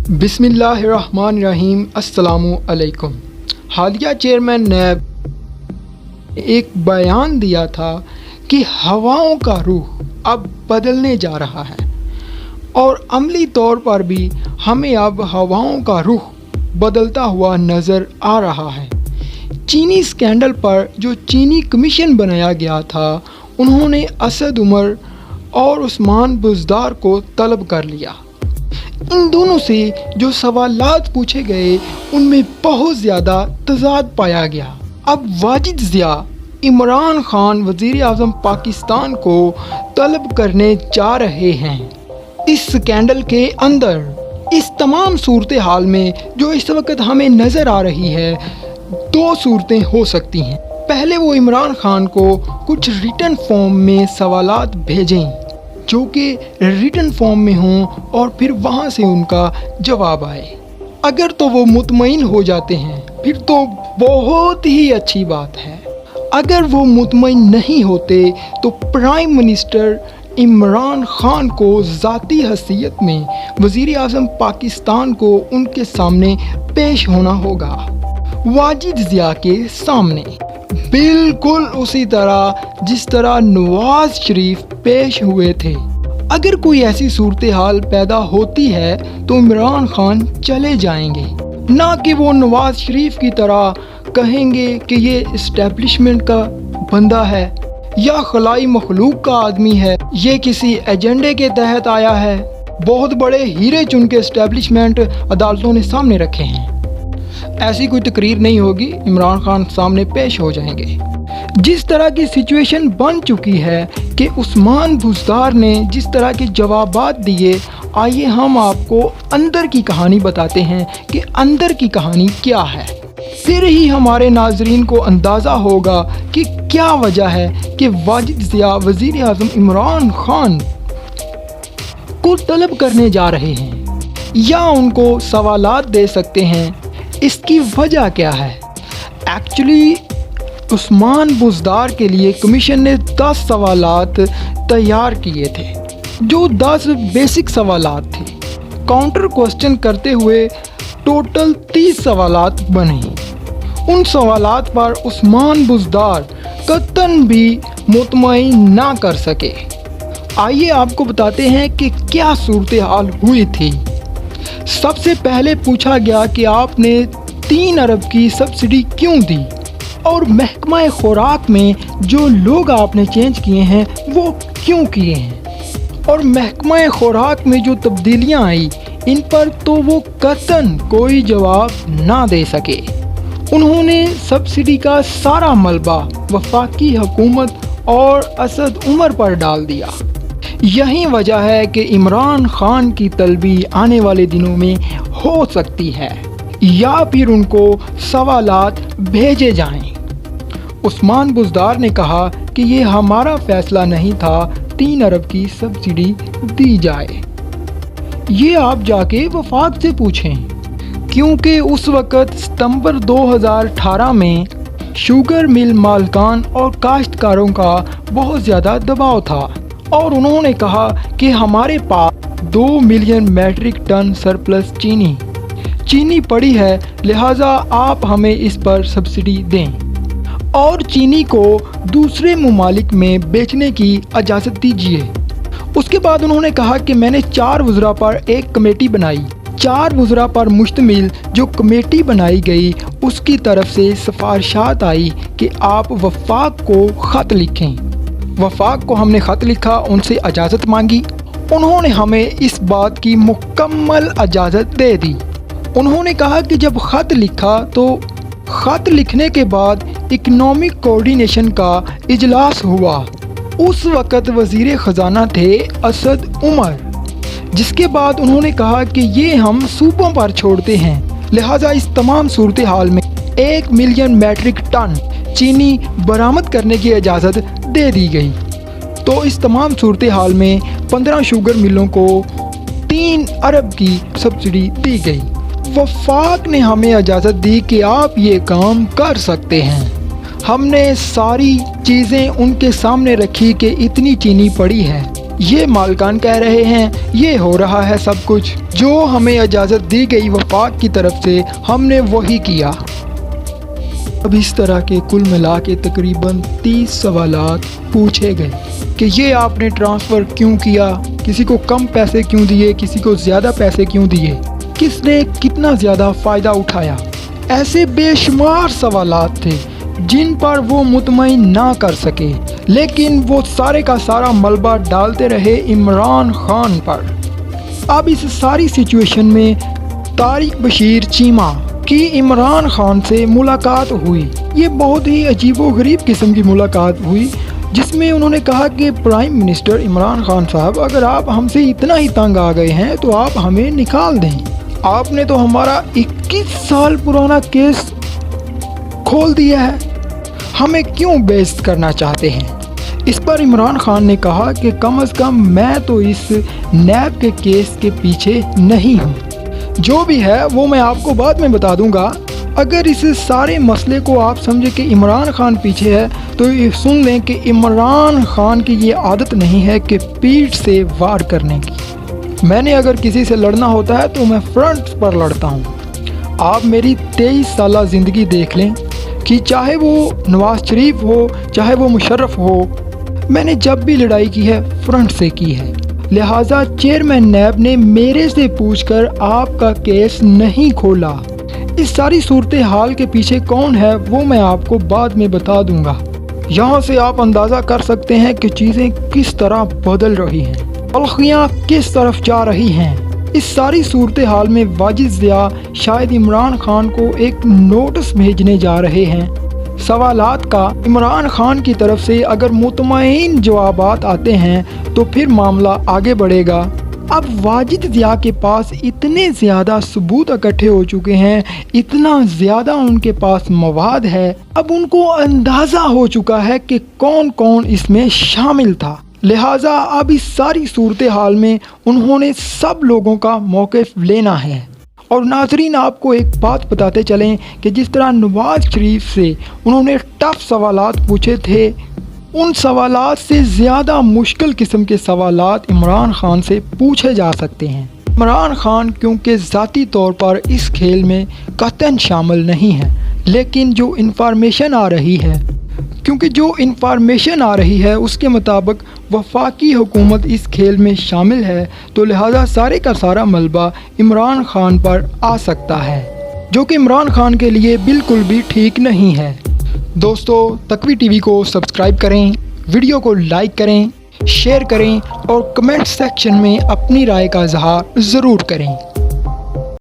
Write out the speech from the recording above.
بسم اللہ الرحمن الرحیم۔ السلام علیکم۔ حالیہ چیئرمین نیب ایک بیان دیا تھا کہ ہواؤں کا رخ اب بدلنے جا رہا ہے اور عملی طور پر بھی ہمیں اب ہواؤں کا رخ بدلتا ہوا نظر آ رہا ہے۔ چینی اسکینڈل پر جو چینی کمیشن بنایا گیا تھا، انہوں نے اسد عمر اور عثمان بزدار کو طلب کر لیا۔ ان دونوں سے جو سوالات پوچھے گئے ان میں بہت زیادہ تضاد پایا گیا۔ اب واجد ضیاء عمران خان وزیر اعظم پاکستان کو طلب کرنے جا رہے ہیں۔ اس سکینڈل کے اندر اس تمام صورتحال میں جو اس وقت ہمیں نظر آ رہی ہے، دو صورتیں ہو سکتی ہیں۔ پہلے وہ عمران خان کو کچھ ریٹن فارم میں سوالات بھیجیں جو کہ ریٹن فارم میں ہوں اور پھر وہاں سے ان کا جواب آئے۔ اگر تو وہ مطمئن ہو جاتے ہیں پھر تو بہت ہی اچھی بات ہے۔ اگر وہ مطمئن نہیں ہوتے تو پرائم منسٹر عمران خان کو ذاتی حیثیت میں وزیر اعظم پاکستان کو ان کے سامنے پیش ہونا ہوگا، واجد ضیاء کے سامنے، بالکل اسی طرح جس طرح نواز شریف پیش ہوئے تھے۔ اگر کوئی ایسی صورتحال پیدا ہوتی ہے تو عمران خان چلے جائیں گے، نہ کہ وہ نواز شریف کی طرح کہیں گے کہ یہ اسٹیبلشمنٹ کا بندہ ہے یا خلائی مخلوق کا آدمی ہے، یہ کسی ایجنڈے کے تحت آیا ہے۔ بہت بڑے ہیرے چن کے اسٹیبلشمنٹ عدالتوں نے سامنے رکھے ہیں۔ ایسی کوئی تقریر نہیں ہوگی، عمران خان سامنے پیش ہو جائیں گے۔ جس طرح کی سچویشن بن چکی ہے کہ عثمان بزدار نے جس طرح کے جوابات دیے، آئیے ہم آپ کو اندر کی کہانی بتاتے ہیں کہ اندر کی کہانی کیا ہے۔ پھر ہی ہمارے ناظرین کو اندازہ ہوگا کہ کیا وجہ ہے کہ واجد ضیاء وزیر اعظم عمران خان کو طلب کرنے جا رہے ہیں یا ان کو سوالات دے سکتے ہیں۔ اس کی وجہ کیا ہے؟ ایکچولی عثمان بزدار کے لیے کمیشن نے 10 سوالات تیار کیے تھے، جو 10 بیسک سوالات تھے۔ کاؤنٹر کوسچن کرتے ہوئے ٹوٹل 30 سوالات بنے۔ ان سوالات پر عثمان بزدار قطعاً بھی مطمئن نہ کر سکے۔ آئیے آپ کو بتاتے ہیں کہ کیا صورتحال ہوئی تھی۔ سب سے پہلے پوچھا گیا کہ آپ نے 3 ارب کی سبسڈی کیوں دی اور محکمہ خوراک میں جو لوگ آپ نے چینج کیے ہیں وہ کیوں کیے ہیں، اور محکمہ خوراک میں جو تبدیلیاں آئی ان پر تو وہ قطعاً کوئی جواب نہ دے سکے۔ انہوں نے سبسڈی کا سارا ملبہ وفاقی حکومت اور اسد عمر پر ڈال دیا۔ یہی وجہ ہے کہ عمران خان کی طلبی آنے والے دنوں میں ہو سکتی ہے یا پھر ان کو سوالات بھیجے جائیں۔ عثمان بزدار نے کہا کہ یہ ہمارا فیصلہ نہیں تھا 3 ارب کی سبسڈی دی جائے، یہ آپ جا کے وفاق سے پوچھیں، کیونکہ اس وقت ستمبر 2018 میں شوگر مل مالکان اور کاشتکاروں کا بہت زیادہ دباؤ تھا، اور انہوں نے کہا کہ ہمارے پاس 2 ملین میٹرک ٹن سرپلس چینی پڑی ہے، لہٰذا آپ ہمیں اس پر سبسڈی دیں اور چینی کو دوسرے ممالک میں بیچنے کی اجازت دیجیے۔ اس کے بعد انہوں نے کہا کہ میں نے 4 وزراء پر ایک کمیٹی بنائی۔ 4 وزراء پر مشتمل جو کمیٹی بنائی گئی اس کی طرف سے سفارشات آئی کہ آپ وفاق کو خط لکھیں۔ وفاق کو ہم نے خط لکھا، ان سے اجازت مانگی، انہوں نے ہمیں اس بات کی مکمل اجازت دے دی۔ انہوں نے کہا کہ جب خط لکھا تو خط لکھنے کے بعد اکنامک کوارڈینیشن کا اجلاس ہوا۔ اس وقت وزیر خزانہ تھے اسد عمر، جس کے بعد انہوں نے کہا کہ یہ ہم صوبوں پر چھوڑتے ہیں، لہٰذا اس تمام صورتحال میں 1 ملین میٹرک ٹن چینی برآمد کرنے کی اجازت دے دی گئی۔ تو اس تمام صورتحال میں 15 شوگر ملوں کو 3 ارب کی سبسڈی دی گئی۔ وفاق نے ہمیں اجازت دی کہ آپ یہ کام کر سکتے ہیں۔ ہم نے ساری چیزیں ان کے سامنے رکھی کہ اتنی چینی پڑی ہے، یہ مالکان کہہ رہے ہیں یہ ہو رہا ہے سب کچھ، جو ہمیں اجازت دی گئی وفاق کی طرف سے ہم نے وہی کیا۔ اب اس طرح کے کل ملا کے تقریباً 30 سوالات پوچھے گئے کہ یہ آپ نے ٹرانسفر کیوں کیا، کسی کو کم پیسے کیوں دیے، کسی کو زیادہ پیسے کیوں دیے، کس نے کتنا زیادہ فائدہ اٹھایا۔ ایسے بے شمار سوالات تھے جن پر وہ مطمئن نہ کر سکے، لیکن وہ سارے کا سارا ملبہ ڈالتے رہے عمران خان پر۔ اب اس ساری سچویشن میں طارق بشیر چیمہ کی عمران خان سے ملاقات ہوئی۔ یہ بہت ہی عجیب و غریب قسم کی ملاقات ہوئی، جس میں انہوں نے کہا کہ پرائم منسٹر عمران خان صاحب، اگر آپ ہم سے اتنا ہی تنگ آ گئے ہیں تو آپ ہمیں نکال دیں۔ آپ نے تو ہمارا 21 سال پرانا کیس کھول دیا ہے، ہمیں کیوں بیعزت کرنا چاہتے ہیں؟ اس پر عمران خان نے کہا کہ کم از کم میں تو اس نیب کے کیس کے پیچھے نہیں ہوں، جو بھی ہے وہ میں آپ کو بعد میں بتا دوں گا۔ اگر اس سارے مسئلے کو آپ سمجھے کہ عمران خان پیچھے ہے تو یہ سن لیں کہ عمران خان کی یہ عادت نہیں ہے کہ پیٹھ سے وار کرنے کی۔ میں نے اگر کسی سے لڑنا ہوتا ہے تو میں فرنٹ پر لڑتا ہوں۔ آپ میری 23 سالہ زندگی دیکھ لیں کہ چاہے وہ نواز شریف ہو چاہے وہ مشرف ہو، میں نے جب بھی لڑائی کی ہے فرنٹ سے کی ہے۔ لہٰذا چیئرمین نیب نے میرے سے پوچھ کر آپ کا کیس نہیں کھولا۔ اس ساری صورتحال کے پیچھے کون ہے وہ میں آپ کو بعد میں بتا دوں گا۔ یہاں سے آپ اندازہ کر سکتے ہیں کہ چیزیں کس طرح بدل رہی ہیں، تلخیاں کس طرف جا رہی ہیں۔ اس ساری صورتحال میں واجد ضیاء شاید عمران خان کو ایک نوٹس بھیجنے جا رہے ہیں سوالات کا۔ عمران خان کی طرف سے اگر مطمئن جوابات آتے ہیں تو پھر معاملہ آگے بڑھے گا۔ اب واجد ضیاء کے پاس اتنے زیادہ ثبوت اکٹھے ہو چکے ہیں، اتنا زیادہ ان کے پاس مواد ہے، اب ان کو اندازہ ہو چکا ہے کہ کون کون اس میں شامل تھا۔ لہٰذا اب اس ساری صورتحال میں انہوں نے سب لوگوں کا موقف لینا ہے۔ اور ناظرین، آپ کو ایک بات بتاتے چلیں کہ جس طرح نواز شریف سے انہوں نے ٹف سوالات پوچھے تھے، ان سوالات سے زیادہ مشکل قسم کے سوالات عمران خان سے پوچھے جا سکتے ہیں۔ عمران خان کیونکہ ذاتی طور پر اس کھیل میں قطعاً شامل نہیں ہے، لیکن جو انفارمیشن آ رہی ہے اس کے مطابق وفاقی حکومت اس کھیل میں شامل ہے، تو لہٰذا سارے کا سارا ملبہ عمران خان پر آ سکتا ہے، جو کہ عمران خان کے لیے بالکل بھی ٹھیک نہیں ہے۔ دوستو، تقوی ٹی وی کو سبسکرائب کریں، ویڈیو کو لائک کریں، شیئر کریں اور کمنٹ سیکشن میں اپنی رائے کا اظہار ضرور کریں۔